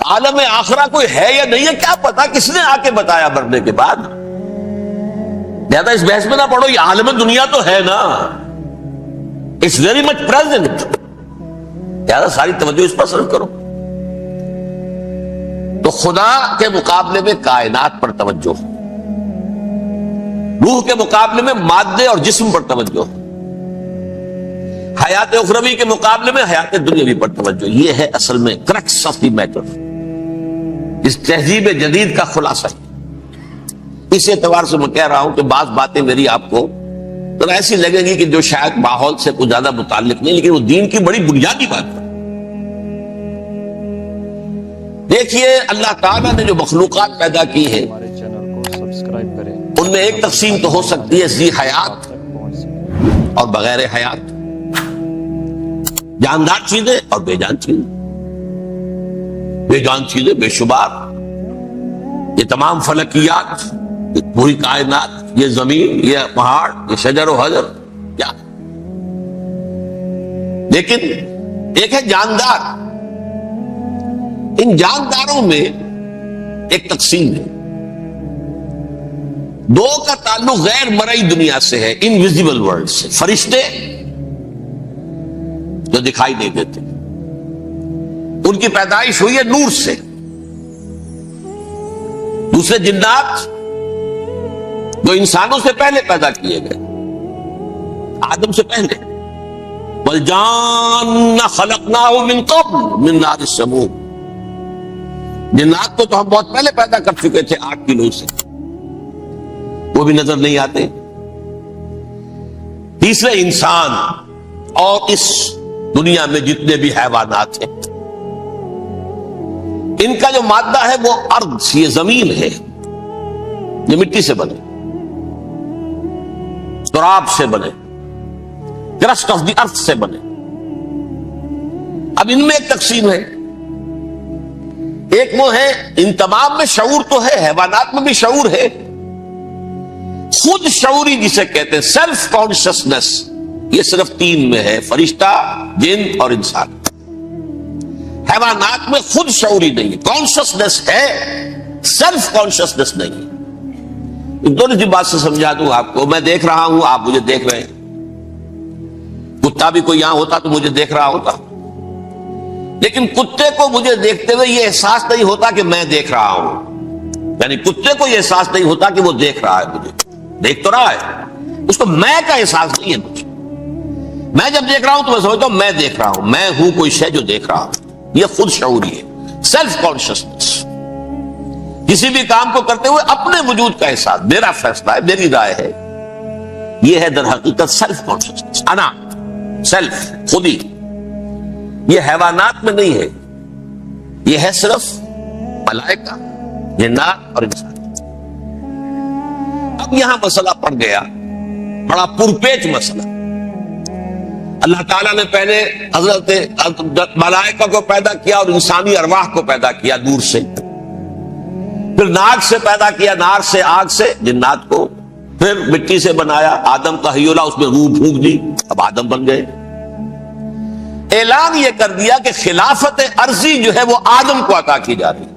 عالم آخرہ کوئی ہے یا نہیں ہے کیا پتا، کس نے آ کے بتایا مرنے کے بعد؟ زیادہ اس بحث میں نہ پڑھو، یہ عالم دنیا تو ہے نا، اٹس ویری مچ پریزنٹ، زیادہ ساری توجہ اس پر صرف کرو۔ تو خدا کے مقابلے میں کائنات پر توجہ، روح کے مقابلے میں مادے اور جسم پر توجہ، حیات اخروی کے مقابلے میں حیات دنیاوی پر توجہ۔ یہ ہے اصل میں کرکس آف دی میٹر، اس تہذیب جدید کا خلاصہ ہے۔ اس اعتبار سے میں کہہ رہا ہوں کہ بعض باتیں میری آپ کو تو ایسی لگیں گی کہ جو شاید ماحول سے کچھ زیادہ متعلق نہیں، لیکن وہ دین کی بڑی بنیادی بات ہے۔ دیکھیے اللہ تعالیٰ نے جو مخلوقات پیدا کی ہے ہمارے چینل کو سبسکرائب کریں۔ ان میں ایک تقسیم تو ہو سکتی ہے ذی حیات اور بغیر حیات، جاندار چیزیں اور بے جان چیزیں۔ بے جان چیزیں بے شمار، یہ تمام فلکیات، یہ پوری کائنات، یہ زمین، یہ پہاڑ، یہ شجر و حجر، کیا؟ لیکن ایک ہے جاندار، ان جانداروں میں ایک تقسیم ہے، دو کا تعلق غیر مرئی دنیا سے ہے، انویزیبل ورلڈ سے، فرشتے جو دکھائی نہیں دیتے، ان کی پیدائش ہوئی ہے نور سے۔ دوسرے جنات جو انسانوں سے پہلے پیدا کیے گئے، آدم سے پہلے، وَالْجَانَّ خَلَقْنَاهُ مِن قَبْلُ مِن نَارِ السَّمُومِ، جنات کو تو ہم بہت پہلے پیدا کر چکے تھے آگ کی لو سے، وہ بھی نظر نہیں آتے۔ تیسرے انسان اور اس دنیا میں جتنے بھی حیوانات ہیں، ان کا جو مادہ ہے وہ ارض، یہ زمین ہے، یہ مٹی سے بنے، تراب سے بنے، کرسٹ آف دی ارتھ سے بنے۔ اب ان میں ایک تقسیم ہے، ایک وہ ہے، ان تمام میں شعور تو ہے، حیوانات میں بھی شعور ہے، خود شعوری جسے کہتے ہیں سیلف کانشسنس، یہ صرف تین میں ہے، فرشتہ، جن اور انسان۔ حیوانات میں خود شعوری نہیں ہے، کانشسنس ہے، سیلف کانشسنس نہیں ہے۔ دونوں سی بات سے سمجھا دوں آپ کو، میں دیکھ رہا ہوں، آپ مجھے دیکھ رہے ہیں، کتا بھی کوئی یہاں ہوتا تو مجھے دیکھ رہا ہوتا، لیکن کتے کو مجھے دیکھتے ہوئے یہ احساس نہیں ہوتا کہ میں دیکھ رہا ہوں، یعنی کتے کو یہ احساس نہیں ہوتا کہ وہ دیکھ رہا ہے، مجھے دیکھ تو رہا ہے، اس کو میں کا احساس نہیں ہے مجھے۔ میں جب دیکھ رہا ہوں تو میں سمجھتا ہوں میں دیکھ رہا ہوں، میں ہوں کوئی شے جو دیکھ رہا ہوں، یہ خود شعوری ہے، سیلف کانشسنس۔ کسی بھی کام کو کرتے ہوئے اپنے وجود کا احساس، میرا فیصلہ ہے، میری رائے ہے، یہ ہے در حقیقت سیلف کانشسنس، انا، سیلف، خودی۔ یہ حیوانات میں نہیں ہے، یہ ہے صرف ملائکہ، جنات اور انسان۔ اب یہاں مسئلہ پڑ گیا، بڑا پرپیچ مسئلہ۔ اللہ تعالیٰ نے پہلے حضرت ملائکہ کو پیدا کیا اور انسانی ارواح کو پیدا کیا نور سے، پھر ناک سے پیدا کیا، نار سے، آگ سے جنات کو، پھر مٹی سے بنایا، آدم کا حی اللہ، اس میں روح پھونک دی، اب آدم بن گئے۔ اعلان یہ کر دیا کہ خلافت ارضی جو ہے وہ آدم کو عطا کی جا رہی،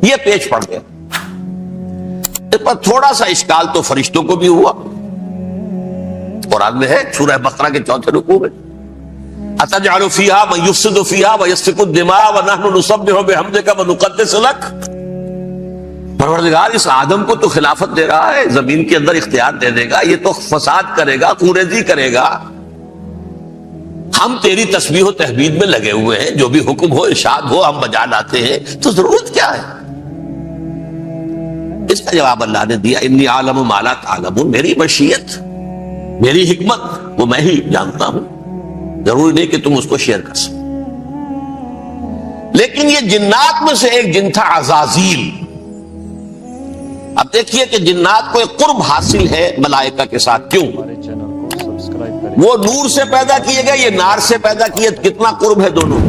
یہ پیچ پڑ گیا۔ اس پر تھوڑا سا اشکال تو فرشتوں کو بھی ہوا، قرآن میں ہے سورہ بقرہ کے 4 رکوع میں، أَتَجْعَلُ فِيهَا مَن يُفْسِدُ فِيهَا وَيَسْفِكُ الدِّمَاءَ وَنَحْنُ نُسَبِّحُ بِحَمْدِكَ وَنُقَدِّسُ لَكَ۔ پروردگار اس آدم کو تو خلافت دے رہا ہے، زمین کے اندر اختیار دے دے گا، یہ تو فساد کرے گا، کوریزی کرے گا، ہم تیری تسبیح و تحمید میں لگے ہوئے ہیں، جو بھی حکم ہو، ارشاد ہو، ہم بجا لاتے ہیں، تو ضرورت کیا ہے؟ اس کا جواب اللہ نے دیا، انی عالم ما لا تعلمون، میری مشیت، میری حکمت وہ میں ہی جانتا ہوں، ضروری نہیں کہ تم اس کو شیئر کر سکو۔ لیکن یہ جنات میں سے ایک جن تھا عزازیل۔ اب دیکھیے کہ جنات کو ایک قرب حاصل ہے ملائکہ کے ساتھ، کیوں؟ ہمارے چینل کو سبسکرائب کریں۔ وہ نور سے پیدا کیے گئے، یہ نار سے پیدا کیے، کتنا قرب ہے دونوں۔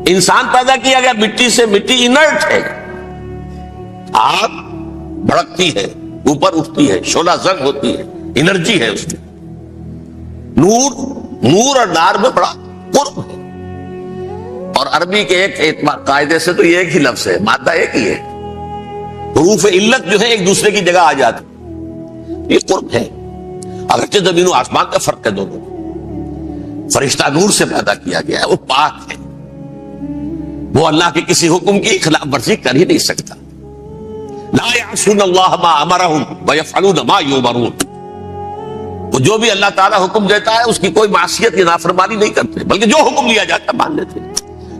انسان پیدا کیا گیا مٹی سے، مٹی انرٹ ہے، آگ بھڑکتی ہے، اوپر اٹھتی ہے، شعلہ زنگ ہوتی ہے، انرجی ہے اس میں۔ نور اور نار میں بڑا قرب ہے، اور عربی کے ایک قاعدے سے تو یہ ایک ہی لفظ ہے، مادہ ایک ہی ہے، حروف علت جو ہے ایک دوسرے کی جگہ آ جاتی، یہ قرب ہے۔ اگرچہ زمین و آسمان کا فرق ہے دونوں، فرشتہ نور سے پیدا کیا گیا ہے، وہ پاک ہے، وہ اللہ کے کسی حکم کی خلاف ورزی کر ہی نہیں سکتا۔ لا یعصون اللہ ما امرہم ویفعلون ما یؤمرون، وہ جو بھی اللہ تعالیٰ حکم دیتا ہے اس کی کوئی معصیت یا نافرمانی نہیں کرتے، بلکہ جو حکم لیا جاتا مان لیتے۔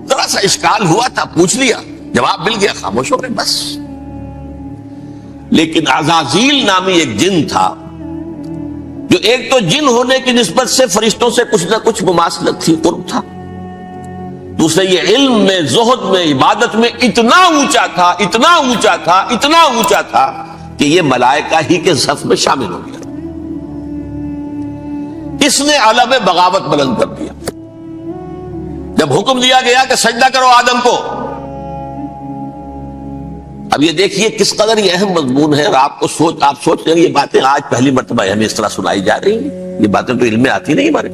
ذرا سا اشکال ہوا تھا، پوچھ لیا، جواب مل گیا، خاموش ہو گئے بس۔ لیکن عزازیل نامی ایک جن تھا، جو ایک تو جن ہونے کی نسبت سے فرشتوں سے کچھ نہ کچھ مماثلت تھی، قرب تھا، دوسرے یہ علم میں، زہد میں، عبادت میں اتنا اونچا تھا، اتنا اونچا تھا، اتنا اونچا تھا کہ یہ ملائکہ ہی کے صف میں شامل ہو گیا۔ اس نے علم بغاوت بلند کر دیا۔ جب حکم دیا گیا کہ سجدہ کرو آدم کو، اب یہ دیکھیے کس قدر یہ اہم مضمون ہے، اور آپ سوچ رہے ہیں یہ باتیں آج پہلی مرتبہ ہمیں اس طرح سنائی جا رہی ہیں، یہ باتیں تو علم میں آتی نہیں ہمارے۔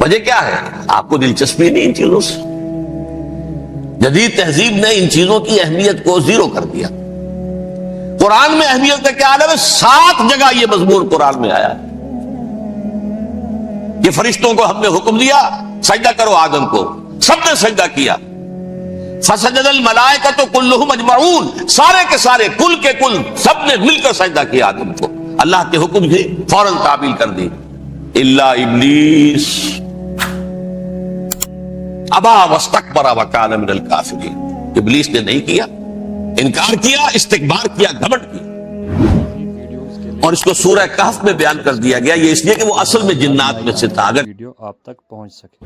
وجہ کیا ہے؟ آپ کو دلچسپی نہیں ان چیزوں سے، جدید تہذیب نے ان چیزوں کی اہمیت کو زیرو کر دیا۔ قرآن میں اہمیت کا کیا عالم ہے؟ 7 جگہ یہ مضمون قرآن میں آیا ہے کہ فرشتوں کو ہم نے حکم دیا سجدہ کرو آدم کو، سب نے سجدہ کیا۔ فسجد الملائکۃ کلھم اجمعون، سارے کے سارے، کل کے کل، سب نے مل کر سجدہ کیا آدم کو، اللہ کے حکم سے فوراً تعمیل کر دی، الا ابلیس ابا واستکبر وکان من الکافرین، ابلیس نے نہیں کیا، انکار کیا، استکبار کیا، گھمنڈ کیا۔ اور اس کو سورہ کہف میں بیان کر دیا گیا، یہ اس لیے کہ وہ اصل میں جنات میں سے تھا۔ اگر ویڈیو آپ تک پہنچ سکے